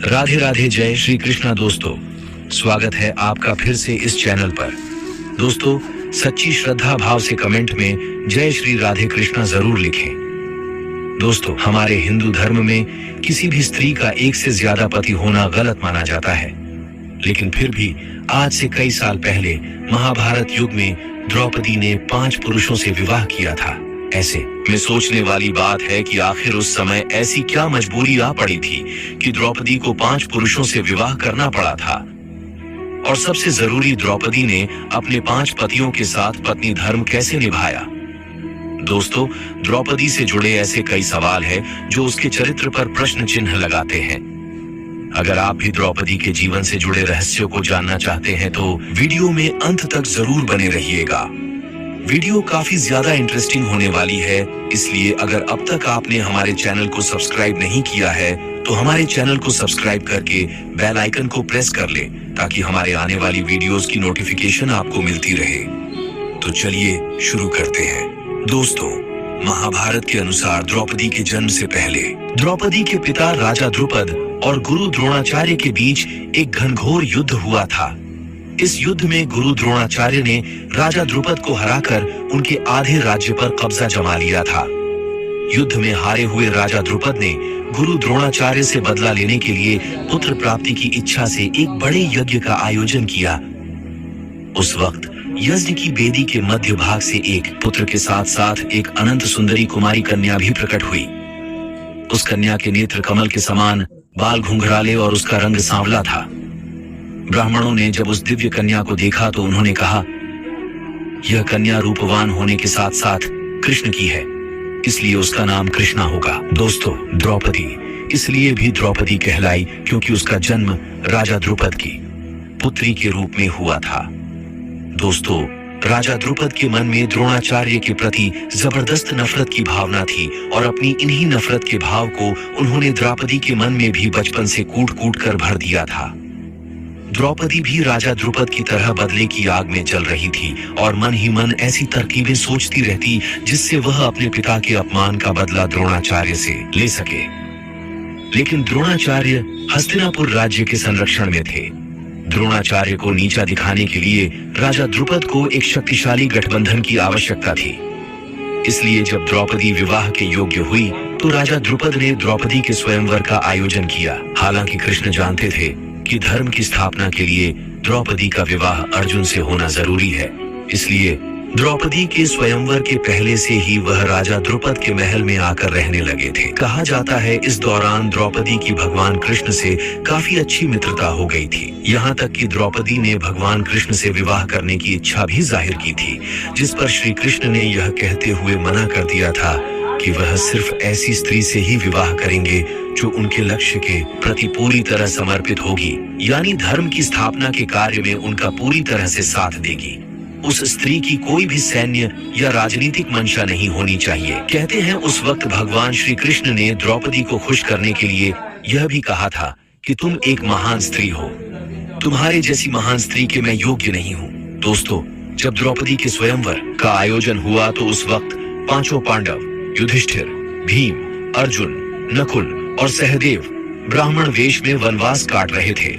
राधे राधे, जय श्री कृष्णा। दोस्तों, स्वागत है आपका फिर से इस चैनल पर। दोस्तों, सच्ची श्रद्धा भाव से कमेंट में जय श्री राधे कृष्णा जरूर लिखें। दोस्तों, हमारे हिंदू धर्म में किसी भी स्त्री का एक से ज्यादा पति होना गलत माना जाता है, लेकिन फिर भी आज से कई साल पहले महाभारत युग में द्रौपदी ने 5 पुरुषों से विवाह किया था। ऐसे में सोचने वाली बात है कि आखिर उस समय ऐसी क्या मजबूरी आ पड़ी थी कि द्रौपदी को 5 पुरुषों से विवाह करना पड़ा था। और सबसे जरूरी, द्रौपदी ने अपने 5 पतियों के साथ पत्नी धर्म कैसे निभाया। दोस्तों, द्रौपदी से जुड़े ऐसे कई सवाल हैं जो उसके चरित्र पर प्रश्न चिन्ह लगाते हैं। अगर आप भी द्रौपदी के जीवन से जुड़े रहस्यों को जानना चाहते हैं तो वीडियो में अंत तक जरूर बने रहिएगा। वीडियो काफी ज्यादा इंटरेस्टिंग होने वाली है, इसलिए अगर अब तक आपने हमारे चैनल को सब्सक्राइब नहीं किया है तो हमारे चैनल को सब्सक्राइब करके बेल आइकन को प्रेस कर ले, ताकि हमारे आने वाली वीडियोस की नोटिफिकेशन आपको मिलती रहे। तो चलिए शुरू करते हैं। दोस्तों, महाभारत के अनुसार द्रौपदी के जन्म से पहले द्रौपदी के पिता राजा द्रुपद और गुरु द्रोणाचार्य के बीच एक घनघोर युद्ध हुआ था। इस युद्ध में गुरु द्रोणाचार्य ने राजा द्रुपद को हराकर उनके आधे राज्य पर कब्जा जमा लिया था। युद्ध में हारे हुए राजा द्रुपद ने गुरु द्रोणाचार्य से बदला लेने के लिए पुत्र प्राप्ति की इच्छा से एक बड़े यज्ञ का आयोजन किया। उस वक्त यज्ञ की बेदी के मध्य भाग से एक पुत्र के साथ साथ एक अनंत सुंदरी कुमारी कन्या भी प्रकट हुई। उस कन्या के नेत्र कमल के समान, बाल घुंघराले और उसका रंग सांवला था। ब्राह्मणों ने जब उस दिव्य कन्या को देखा तो उन्होंने कहा, यह कन्या रूपवान होने के साथ साथ कृष्ण की है, इसलिए उसका नाम कृष्णा होगा। दोस्तों, द्रौपदी इसलिए भी द्रौपदी कहलाई क्योंकि उसका जन्म राजा द्रुपद की पुत्री के रूप में हुआ था। दोस्तों, राजा द्रुपद के मन में द्रोणाचार्य के प्रति जबरदस्त नफरत की भावना थी और अपनी इन्हीं नफरत के भाव को उन्होंने द्रौपदी के मन में भी बचपन से कूट कूट कर भर दिया था। द्रौपदी भी राजा द्रुपद की तरह बदले की आग में जल रही थी और मन ही मन ऐसी तरकीबें सोचती रहती जिससे वह अपने पिता के अपमान का बदला द्रोणाचार्य से ले सके। लेकिन द्रोणाचार्य हस्तिनापुर राज्य के संरक्षण में थे। द्रोणाचार्य को नीचा दिखाने के लिए राजा द्रुपद को एक शक्तिशाली गठबंधन की आवश्यकता थी। इसलिए जब द्रौपदी विवाह के योग्य हुई तो राजा द्रुपद ने द्रौपदी के स्वयंवर का आयोजन किया। हालांकि कृष्ण जानते थे कि धर्म की स्थापना के लिए द्रौपदी का विवाह अर्जुन से होना जरूरी है, इसलिए द्रौपदी के स्वयंवर के पहले से ही वह राजा द्रुपद के महल में आकर रहने लगे थे। कहा जाता है इस दौरान द्रौपदी की भगवान कृष्ण से काफी अच्छी मित्रता हो गई थी। यहाँ तक कि द्रौपदी ने भगवान कृष्ण से विवाह करने की इच्छा भी जाहिर की थी, जिस पर श्री कृष्ण ने यह कहते हुए मना कर दिया था कि वह सिर्फ ऐसी स्त्री से ही विवाह करेंगे जो उनके लक्ष्य के प्रति पूरी तरह समर्पित होगी, यानी धर्म की स्थापना के कार्य में उनका पूरी तरह से साथ देगी। उस स्त्री की कोई भी सैन्य या राजनीतिक मंशा नहीं होनी चाहिए। कहते हैं उस वक्त भगवान श्री कृष्ण ने द्रौपदी को खुश करने के लिए यह भी कहा था कि तुम एक महान स्त्री हो, तुम्हारे जैसी महान स्त्री के मैं योग्य नहीं हूँ। दोस्तों, जब द्रौपदी के स्वयंवर का आयोजन हुआ तो उस वक्त 5 पांडव युधिष्ठिर, भीम, अर्जुन, नकुल और सहदेव ब्राह्मण वेश में वनवास काट रहे थे।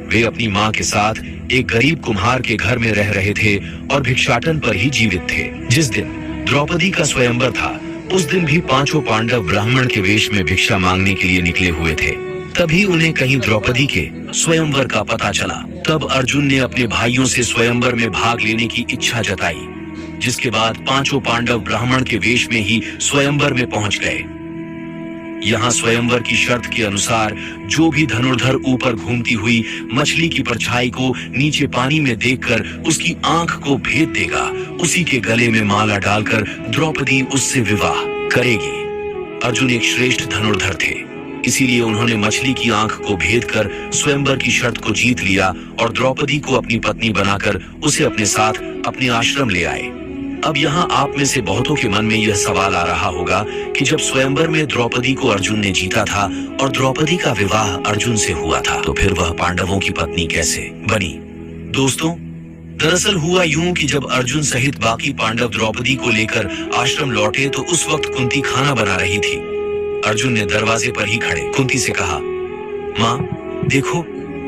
वे अपनी माँ के साथ एक गरीब कुम्हार के घर में रह रहे थे और भिक्षाटन पर ही जीवित थे। जिस दिन द्रौपदी का स्वयंवर था उस दिन भी 5 पांडव ब्राह्मण के वेश में भिक्षा मांगने के लिए निकले हुए थे। तभी उन्हें कहीं द्रौपदी के स्वयंवर का पता चला। तब अर्जुन ने अपने भाइयों से स्वयंवर में भाग लेने की इच्छा जताई, जिसके बाद 5 पांडव ब्राह्मण के वेश में ही स्वयंवर में पहुंच गए। यहाँ स्वयंवर की शर्त के अनुसार जो भी धनुर्धर ऊपर घूमती हुई मछली की परछाई को नीचे पानी में देखकर उसकी आंख को भेद देगा, उसी के गले में माला डालकर द्रौपदी उससे विवाह करेगी। अर्जुन एक श्रेष्ठ धनुर्धर थे, इसीलिए उन्होंने मछली की आंख को भेद कर स्वयंवर की शर्त को जीत लिया और द्रौपदी को अपनी पत्नी बनाकर उसे अपने साथ अपने आश्रम ले आए। अब यहाँ आप में से बहुतों के मन में यह सवाल आ रहा होगा कि जब स्वयंवर में द्रौपदी को अर्जुन ने जीता था और द्रौपदी का विवाह अर्जुन से हुआ था, तो फिर वह पांडवों की पत्नी कैसे बनी। दोस्तों, दरअसल हुआ यूं कि जब अर्जुन सहित बाकी पांडव द्रौपदी को लेकर आश्रम लौटे तो उस वक्त कुंती खाना बना रही थी। अर्जुन ने दरवाजे पर ही खड़े कुंती से कहा, माँ देखो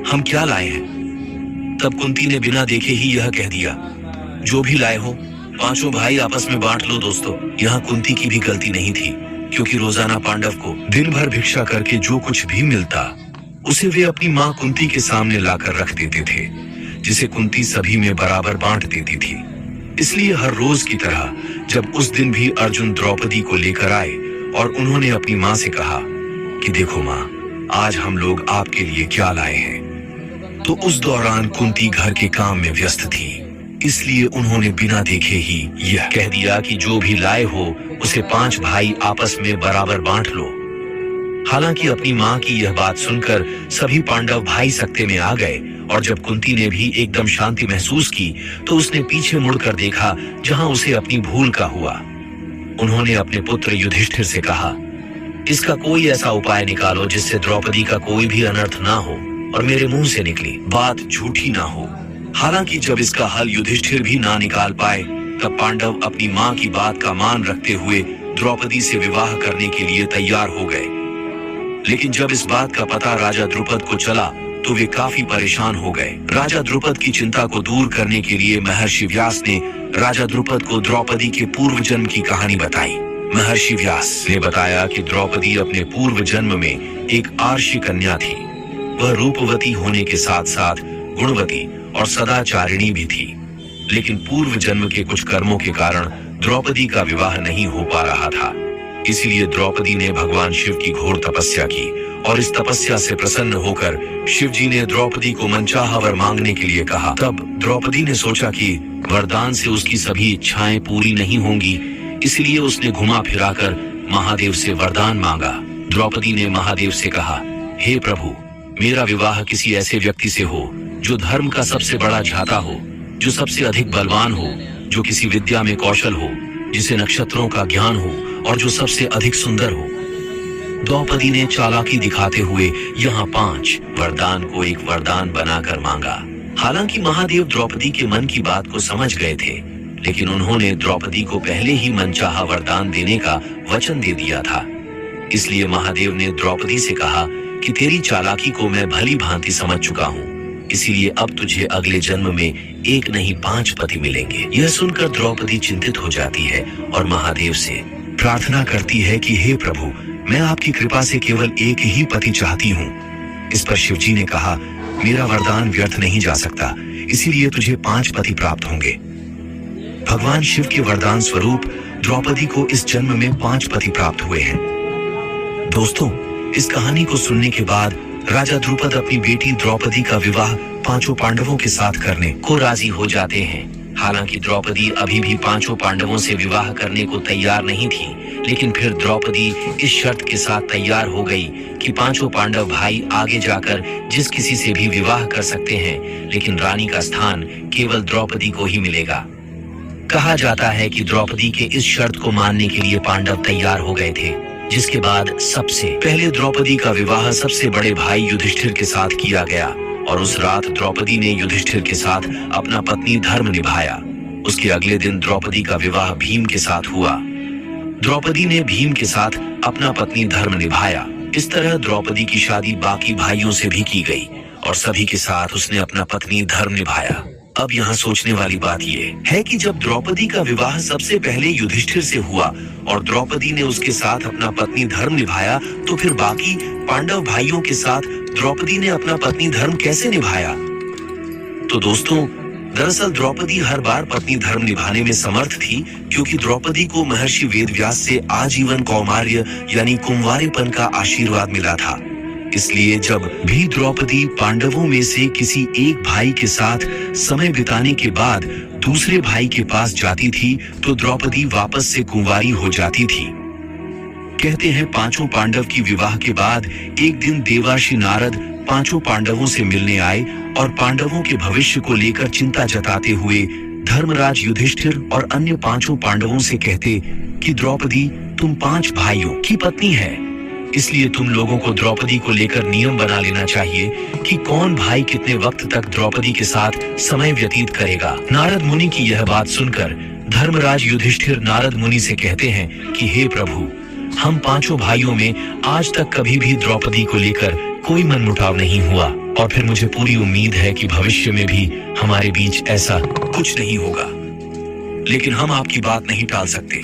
हम क्या लाए हैं। तब कुंती ने बिना देखे ही यह कह दिया, जो भी लाए हो पांचों भाई आपस में बांट लो। दोस्तों, यहाँ कुंती की भी गलती नहीं थी, क्योंकि रोजाना पांडव को दिन भर भिक्षा करके जो कुछ भी मिलता उसे वे अपनी माँ कुंती के सामने लाकर रख देते थे, जिसे कुंती सभी में बराबर बांट देती थी। इसलिए हर रोज की तरह जब उस दिन भी अर्जुन द्रौपदी को लेकर आए और उन्होंने अपनी माँ से कहा कि देखो माँ, आज हम लोग आपके लिए क्या लाए हैं, तो उस दौरान कुंती घर के काम में व्यस्त थी, इसलिए उन्होंने बिना देखे ही यह कह दिया कि जो भी लाए हो उसे 5 भाई आपस में बराबर बांट लो। हालांकि अपनी माँ की यह बात सुनकर सभी पांडव भाई सकते में आ गए, और जब कुंती ने भी एकदम शांति महसूस की तो उसने पीछे मुड़कर देखा जहां उसे अपनी भूल का हुआ। उन्होंने अपने पुत्र युधिष्ठिर से कहा, इसका कोई ऐसा उपाय निकालो जिससे द्रौपदी का कोई भी अनर्थ ना हो और मेरे मुंह से निकली बात झूठी ना हो। हालांकि जब इसका हल युधिष्ठिर भी ना निकाल पाए तब पांडव अपनी माँ की बात का मान रखते हुए द्रौपदी से विवाह करने के लिए तैयार हो गए। लेकिन जब इस बात का पता राजा द्रुपद को चला तो वे काफी परेशान हो गए। राजा द्रुपद की चिंता को दूर करने के लिए महर्षि व्यास ने राजा द्रुपद को द्रौपदी के पूर्व जन्म की कहानी बताई। महर्षि व्यास ने बताया कि द्रौपदी अपने पूर्व जन्म में एक आर्षि कन्या थी। वह रूपवती होने के साथ साथ गुणवती और सदाचारिणी भी थी, लेकिन पूर्व जन्म के कुछ कर्मों के कारण द्रौपदी का विवाह नहीं हो पा रहा था। इसलिए द्रौपदी ने भगवान शिव की घोर तपस्या की और इस तपस्या से प्रसन्न होकर शिव जी ने द्रौपदी को मनचाहा वर मांगने के लिए कहा। तब द्रौपदी ने सोचा कि वरदान से उसकी सभी इच्छाएं पूरी नहीं होंगी, इसलिए उसने घुमा फिराकर महादेव से वरदान मांगा। द्रौपदी ने महादेव से कहा, हे प्रभु, मेरा विवाह किसी ऐसे व्यक्ति से हो जो धर्म का सबसे बड़ा झाता हो, जो सबसे अधिक बलवान हो, जो किसी विद्या में कौशल हो, जिसे नक्षत्रों का ज्ञान हो और जो सबसे अधिक सुंदर हो। द्रौपदी ने चालाकी दिखाते हुए यहाँ 5 वरदान को एक वरदान बनाकर मांगा। हालांकि महादेव द्रौपदी के मन की बात को समझ गए थे, लेकिन उन्होंने द्रौपदी को पहले ही मनचाहा वरदान देने का वचन दे दिया था। इसलिए महादेव ने द्रौपदी से कहा कि तेरी चालाकी को मैं भली भांति समझ चुका हूँ, इसीलिए अब तुझे अगले जन्म में 1 नहीं 5 पति मिलेंगे। यह सुनकर द्रौपदी चिंतित हो जाती है और महादेव से प्रार्थना करती है कि हे प्रभु, मैं आपकी कृपा से केवल एक ही पति चाहती हूँ। इस पर शिवजी ने कहा, मेरा वरदान व्यर्थ नहीं जा सकता, इसीलिए तुझे 5 पति प्राप्त होंगे। भगवान शिव के वरदान स्वरूप द्रौपदी को इस जन्म में 5 पति प्राप्त हुए हैं। दोस्तों, इस कहानी को सुनने के बाद राजा द्रुपद अपनी बेटी द्रौपदी का विवाह 5 पांडवों के साथ करने को राजी हो जाते हैं। हालांकि द्रौपदी अभी भी 5 पांडवों से विवाह करने को तैयार नहीं थी, लेकिन फिर द्रौपदी इस शर्त के साथ तैयार हो गई कि 5 पांडव भाई आगे जाकर जिस किसी से भी विवाह कर सकते हैं, लेकिन रानी का स्थान केवल द्रौपदी को ही मिलेगा। कहा जाता है कि द्रौपदी के इस शर्त को मानने के लिए पांडव तैयार हो गए थे, जिसके बाद सबसे पहले द्रौपदी का विवाह सबसे बड़े भाई युधिष्ठिर के साथ किया गया और उस रात द्रौपदी ने युधिष्ठिर के साथ अपना पत्नी धर्म निभाया। उसके अगले दिन द्रौपदी का विवाह भीम के साथ हुआ। द्रौपदी ने भीम के साथ अपना पत्नी धर्म निभाया। इस तरह द्रौपदी की शादी बाकी भाइयों से भी की गई और सभी के साथ उसने अपना पत्नी धर्म निभाया। अब यहाँ सोचने वाली बात ये है कि जब द्रौपदी का विवाह सबसे पहले युधिष्ठिर से हुआ और द्रौपदी ने उसके साथ अपना पत्नी धर्म निभाया, तो फिर बाकी पांडव भाइयों के साथ द्रौपदी ने अपना पत्नी धर्म कैसे निभाया? तो दोस्तों, दरअसल द्रौपदी हर बार पत्नी धर्म निभाने में समर्थ थी, क्योंकि द्रौपदी को महर्षि वेदव्यास से आजीवन कौमार्य यानी कुंवारेपन का आशीर्वाद मिला था। इसलिए जब भी द्रौपदी पांडवों में से किसी एक भाई के साथ समय बिताने के बाद दूसरे भाई के पास जाती थी, तो द्रौपदी वापस से कुंवारी हो जाती थी। कहते हैं 5 पांडव की विवाह के बाद एक दिन देवर्षि नारद 5 पांडवों से मिलने आए और पांडवों के भविष्य को लेकर चिंता जताते हुए धर्मराज युधिष्ठिर और अन्य 5 पांडवों से कहते कि द्रौपदी तुम 5 भाइयों की पत्नी है, इसलिए तुम लोगों को द्रौपदी को लेकर नियम बना लेना चाहिए कि कौन भाई कितने वक्त तक द्रौपदी के साथ समय व्यतीत करेगा। नारद मुनि की यह बात सुनकर धर्मराज युधिष्ठिर नारद मुनि से कहते हैं कि हे प्रभु, हम 5 भाइयों में आज तक कभी भी द्रौपदी को लेकर कोई मनमुटाव नहीं हुआ और फिर मुझे पूरी उम्मीद है कि भविष्य में भी हमारे बीच ऐसा कुछ नहीं होगा। लेकिन हम आपकी बात नहीं टाल सकते,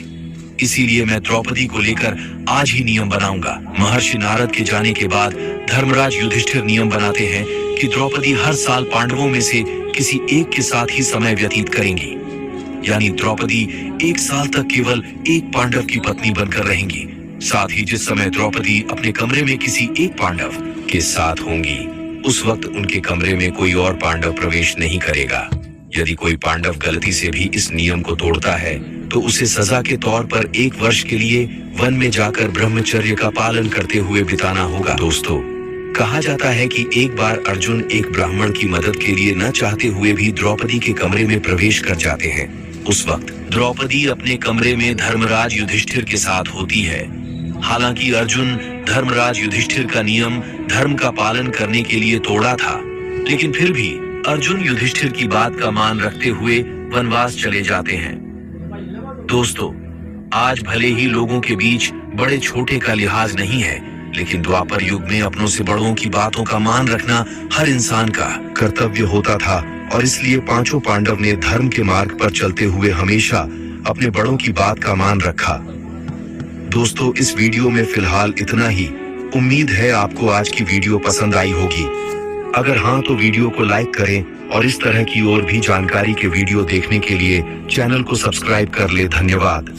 इसीलिए मैं द्रौपदी को लेकर आज ही नियम बनाऊंगा। महर्षि नारद के जाने के बाद धर्मराज युधिष्ठिर नियम बनाते हैं कि द्रौपदी हर साल पांडवों में से किसी एक के साथ ही समय व्यतीत करेंगी, यानी द्रौपदी 1 साल तक केवल एक पांडव की पत्नी बनकर रहेंगी। साथ ही जिस समय द्रौपदी अपने कमरे में किसी एक पांडव के साथ होंगी, उस वक्त उनके कमरे में कोई और पांडव प्रवेश नहीं करेगा। यदि कोई पांडव गलती से भी इस नियम को तोड़ता है तो उसे सजा के तौर पर 1 वर्ष के लिए वन में जाकर ब्रह्मचर्य का पालन करते हुए बिताना होगा। दोस्तों, कहा जाता है कि एक बार अर्जुन एक ब्राह्मण की मदद के लिए न चाहते हुए भी द्रौपदी के कमरे में प्रवेश कर जाते हैं। उस वक्त द्रौपदी अपने कमरे में धर्मराज युधिष्ठिर के साथ होती है। हालांकि अर्जुन धर्मराज युधिष्ठिर का नियम धर्म का पालन करने के लिए तोड़ा था, लेकिन फिर भी अर्जुन युधिष्ठिर की बात का मान रखते हुए वनवास चले जाते हैं। दोस्तों, आज भले ही लोगों के बीच बड़े छोटे का लिहाज नहीं है, लेकिन द्वापर युग में अपनों से बड़ों की बातों का मान रखना हर इंसान का कर्तव्य होता था और इसलिए पांचों पांडव ने धर्म के मार्ग पर चलते हुए हमेशा अपने बड़ों की बात का मान रखा। दोस्तों, इस वीडियो में फिलहाल इतना ही। उम्मीद है आपको आज की वीडियो पसंद आई होगी। अगर हाँ तो वीडियो को लाइक करें और इस तरह की और भी जानकारी के वीडियो देखने के लिए चैनल को सब्सक्राइब कर ले। धन्यवाद।